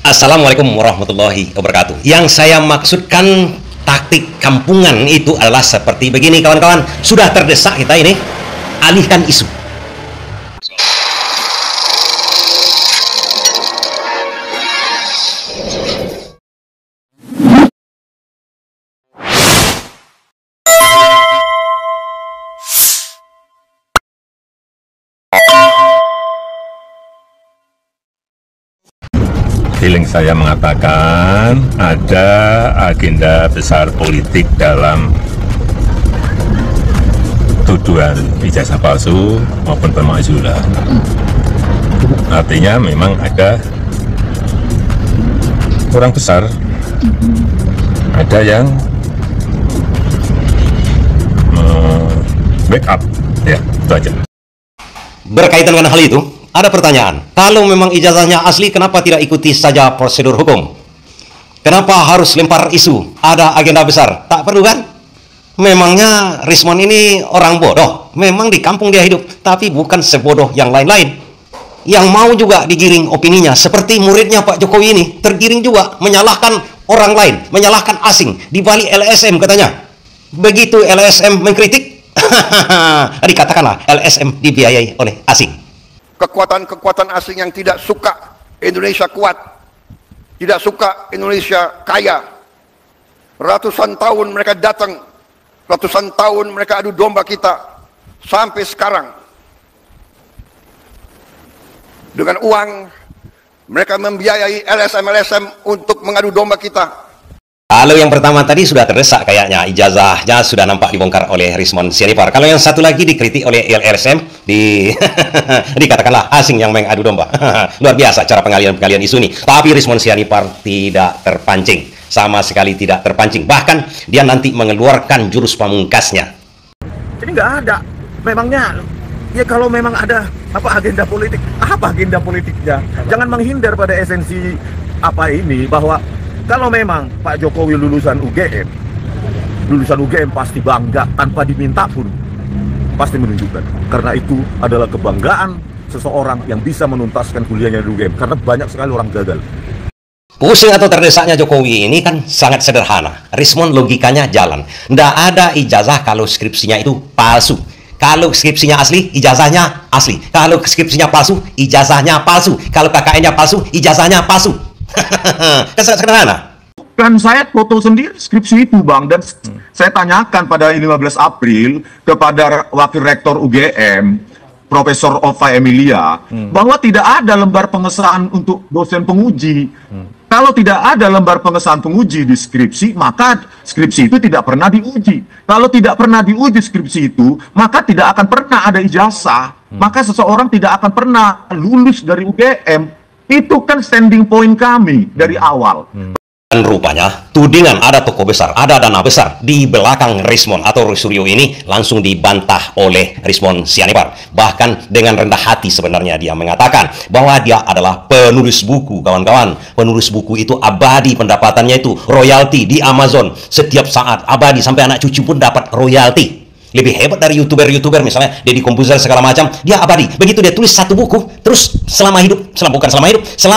Assalamualaikum warahmatullahi wabarakatuh. Yang saya maksudkan taktik kampungan itu adalah seperti begini kawan-kawan. Sudah terdesak kita ini, alihkan isu. Feeling saya mengatakan ada agenda besar politik dalam tuduhan ijazah palsu maupun pemakzulan. Artinya memang ada orang besar, ada yang backup, ya itu aja. Berkaitan dengan hal itu, ada pertanyaan, kalau memang ijazahnya asli, kenapa tidak ikuti saja prosedur hukum? Kenapa harus lempar isu? Ada agenda besar? Tak perlu kan? Memangnya Rismon ini orang bodoh? Memang di kampung dia hidup, tapi bukan sebodoh yang lain-lain. Yang mau juga digiring opininya, seperti muridnya Pak Jokowi ini, tergiring juga, menyalahkan orang lain, menyalahkan asing, di balik LSM katanya. Begitu LSM mengkritik, dikatakanlah LSM dibiayai oleh asing. Kekuatan-kekuatan asing yang tidak suka Indonesia kuat, tidak suka Indonesia kaya. Ratusan tahun mereka datang, ratusan tahun mereka adu domba kita, sampai sekarang dengan uang mereka membiayai LSM-LSM untuk mengadu domba kita. Kalau yang pertama tadi sudah terdesak kayaknya, ijazahnya sudah nampak dibongkar oleh Rismon Sianipar. Kalau yang satu lagi dikritik oleh LSM, dikatakanlah asing yang mengadu domba. Luar biasa cara pengalian isu ini. Tapi Rismon Sianipar tidak terpancing, sama sekali tidak terpancing. Bahkan dia nanti mengeluarkan jurus pamungkasnya. Jadi nggak ada, memangnya ya kalau memang ada agenda politik, apa agenda politiknya? Jangan menghindar pada esensi ini, bahwa kalau memang Pak Jokowi lulusan UGM pasti bangga tanpa diminta pun, pasti menunjukkan. Karena itu adalah kebanggaan seseorang yang bisa menuntaskan kuliahnya di UGM, karena banyak sekali orang gagal. Pusing atau terdesaknya Jokowi ini kan sangat sederhana. Rismon logikanya jalan. Nggak ada ijazah kalau skripsinya itu palsu. Kalau skripsinya asli, ijazahnya asli. Kalau skripsinya palsu, ijazahnya palsu. Kalau KKN-nya palsu, ijazahnya palsu. Kan sangat sederhana. Dan saya foto sendiri skripsi itu, Bang, dan saya tanyakan pada 15 April kepada Wakil Rektor UGM, Profesor Ova Emilia, bahwa tidak ada lembar pengesahan untuk dosen penguji. Kalau tidak ada lembar pengesahan penguji di skripsi, maka skripsi itu tidak pernah diuji. Kalau tidak pernah diuji skripsi itu, maka tidak akan pernah ada ijazah. Maka seseorang tidak akan pernah lulus dari UGM. Itu kan standing point kami dari awal. Dan rupanya tudingan ada tokoh besar, ada dana besar di belakang Rismon atau Suryo ini langsung dibantah oleh Rismon Sianipar. Bahkan dengan rendah hati sebenarnya dia mengatakan bahwa dia adalah penulis buku, kawan-kawan. Penulis buku itu abadi pendapatannya, itu royalti di Amazon setiap saat, abadi, sampai anak cucu pun dapat royalti. Lebih hebat dari youtuber misalnya Deddy Kompuzer segala macam, dia abadi. Begitu dia tulis satu buku, terus selama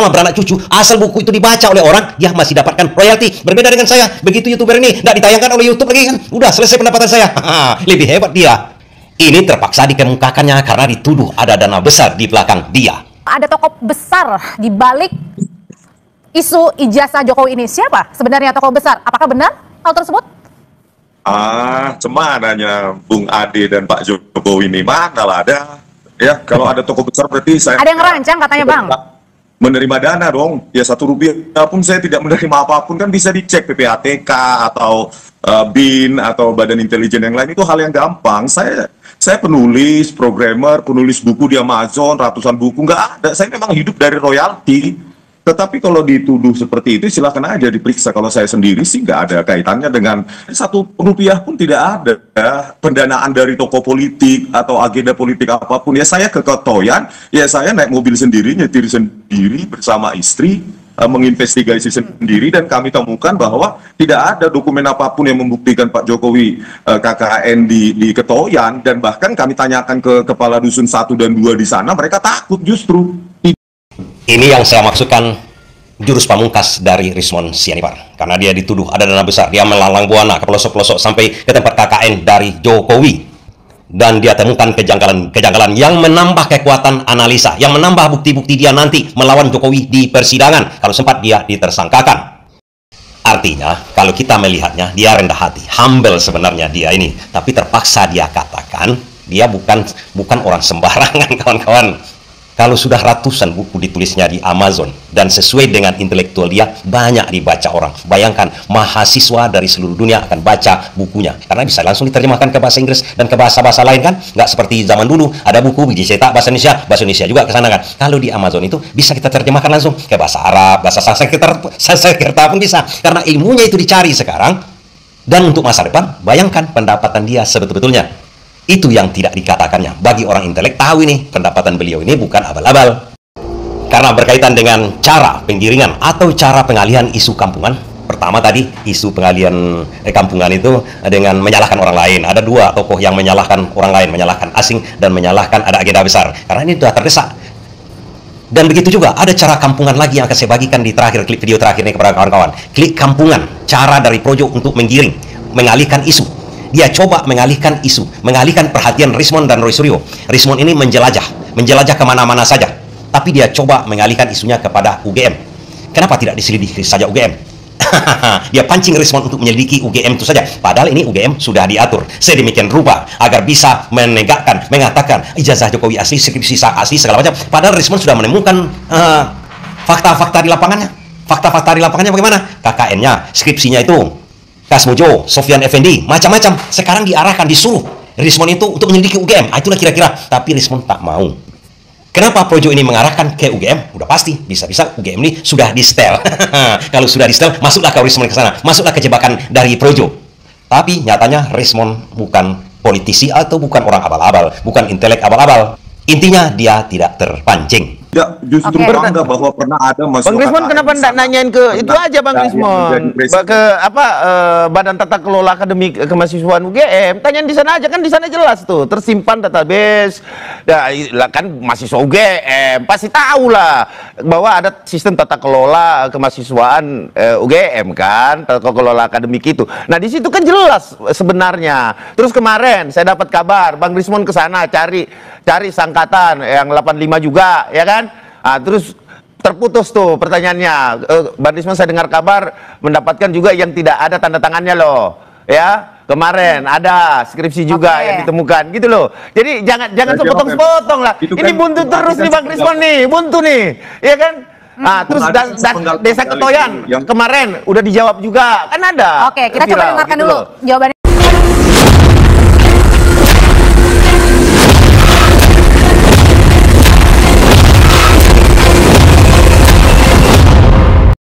beranak cucu, asal buku itu dibaca oleh orang, dia masih dapatkan royalti. Berbeda dengan saya, begitu youtuber ini tidak ditayangkan oleh YouTube lagi kan, udah selesai pendapatan saya. Lebih hebat dia. Ini terpaksa dikemukakannya karena dituduh ada dana besar di belakang dia. Ada tokoh besar di balik isu ijazah Jokowi ini. Siapa sebenarnya tokoh besar? Apakah benar hal tersebut? Cemananya Bung Ade dan Pak Jokowi ini, mana lah ada. Ya, kalau ada tokoh besar berarti saya... Ada yang ngerancang katanya, Bang. Menerima dana dong. Ya, Rp1 pun saya tidak menerima apapun, kan bisa dicek PPATK atau BIN atau Badan Intelijen yang lain. Itu hal yang gampang. Saya penulis, programmer, penulis buku di Amazon, ratusan buku, nggak ada. Saya memang hidup dari royalti. Tetapi kalau dituduh seperti itu, silakan aja diperiksa. Kalau saya sendiri sih nggak ada kaitannya dengan Rp1 pun, tidak ada pendanaan dari tokoh politik atau agenda politik apapun. Ya saya keketoyan, ya saya naik mobil sendiri, nyetir sendiri bersama istri, menginvestigasi sendiri, dan kami temukan bahwa tidak ada dokumen apapun yang membuktikan Pak Jokowi KKN di Ketoyan, dan bahkan kami tanyakan ke kepala dusun 1 dan 2 di sana, mereka takut justru. Ini yang saya maksudkan jurus pamungkas dari Rismon Sianipar. Karena dia dituduh ada dana besar, dia melalang buana ke pelosok-pelosok sampai ke tempat KKN dari Jokowi. Dan dia temukan kejanggalan-kejanggalan yang menambah kekuatan analisa, yang menambah bukti-bukti dia nanti melawan Jokowi di persidangan, kalau sempat dia ditersangkakan. Artinya, kalau kita melihatnya, dia rendah hati, humble sebenarnya dia ini. Tapi terpaksa dia katakan, dia bukan orang sembarangan, kawan-kawan. Kalau sudah ratusan buku ditulisnya di Amazon, dan sesuai dengan intelektual dia, banyak dibaca orang. Bayangkan, mahasiswa dari seluruh dunia akan baca bukunya. Karena bisa langsung diterjemahkan ke bahasa Inggris dan ke bahasa-bahasa lain kan? Nggak seperti zaman dulu, ada buku dicetak bahasa Indonesia juga ke sana kan? Kalau di Amazon itu, bisa kita terjemahkan langsung ke bahasa Arab, bahasa Sanskerta pun bisa. Karena ilmunya itu dicari sekarang. Dan untuk masa depan, bayangkan pendapatan dia sebetul-betulnya. Itu yang tidak dikatakannya. Bagi orang intelek tahu ini, pendapatan beliau ini bukan abal-abal. Karena berkaitan dengan cara penggiringan atau cara pengalihan isu kampungan. Pertama tadi, isu pengalihan kampungan itu dengan menyalahkan orang lain. Ada dua tokoh yang menyalahkan orang lain, menyalahkan asing dan menyalahkan ada agenda besar. Karena ini sudah terdesak. Dan begitu juga, ada cara kampungan lagi yang akan saya bagikan di terakhir, klip video terakhir ini kepada kawan-kawan. Klik kampungan, cara dari Projo untuk menggiring, mengalihkan isu. Dia coba mengalihkan isu, mengalihkan perhatian Rismon dan Roy Suryo. Rismon ini menjelajah kemana-mana saja. Tapi dia coba mengalihkan isunya kepada UGM. Kenapa tidak diselidiki saja UGM? Dia pancing Rismon untuk menyelidiki UGM itu saja. Padahal ini UGM sudah diatur sedemikian rupa agar bisa mengatakan ijazah Jokowi asli, skripsi asli, segala macam. Padahal Rismon sudah menemukan fakta-fakta di lapangannya. Fakta-fakta di lapangannya bagaimana? KKN-nya, skripsinya itu. Kasmojo, Sofyan Effendi, macam-macam. Sekarang diarahkan, disuruh Rismon itu untuk menyelidiki UGM. Itulah kira-kira. Tapi Rismon tak mau. Kenapa Projo ini mengarahkan ke UGM? Udah pasti, bisa-bisa UGM ini sudah di-setel. Kalau sudah di-setel, masuklah ke Rismon ke sana. Masuklah ke jebakan dari Projo. Tapi nyatanya Rismon bukan politisi atau bukan orang abal-abal, bukan intelek abal-abal. Intinya dia tidak terpancing. Ya, justru bangga bahwa pernah ada masuk. Bang Rismon kenapa enggak nanyain ke itu aja Bang Rismon? Ke Badan Tata Kelola Akademik Kemahasiswaan UGM, tanyain di sana aja, kan di sana jelas tuh, tersimpan database. Ya, kan mahasiswa UGM pasti tahu lah bahwa ada sistem tata kelola kemahasiswaan UGM kan, tata kelola akademik itu. Nah, di situ kan jelas sebenarnya. Terus kemarin saya dapat kabar Bang Rismon ke sana cari sangkatan yang 85 juga, ya kan? Nah, terus terputus tuh pertanyaannya. Bang Rismon saya dengar kabar mendapatkan juga yang tidak ada tanda tangannya loh, ya. Kemarin ada skripsi juga yang ditemukan gitu loh. Jadi jangan sepotong-sepotong lah. Ini buntu terus nih Bang Rismon nih, buntu nih, ya kan? Nah, terus dan Desa Ketoyan kemarin udah dijawab juga, kan ada. Oke, kita coba dengarkan dulu jawabannya.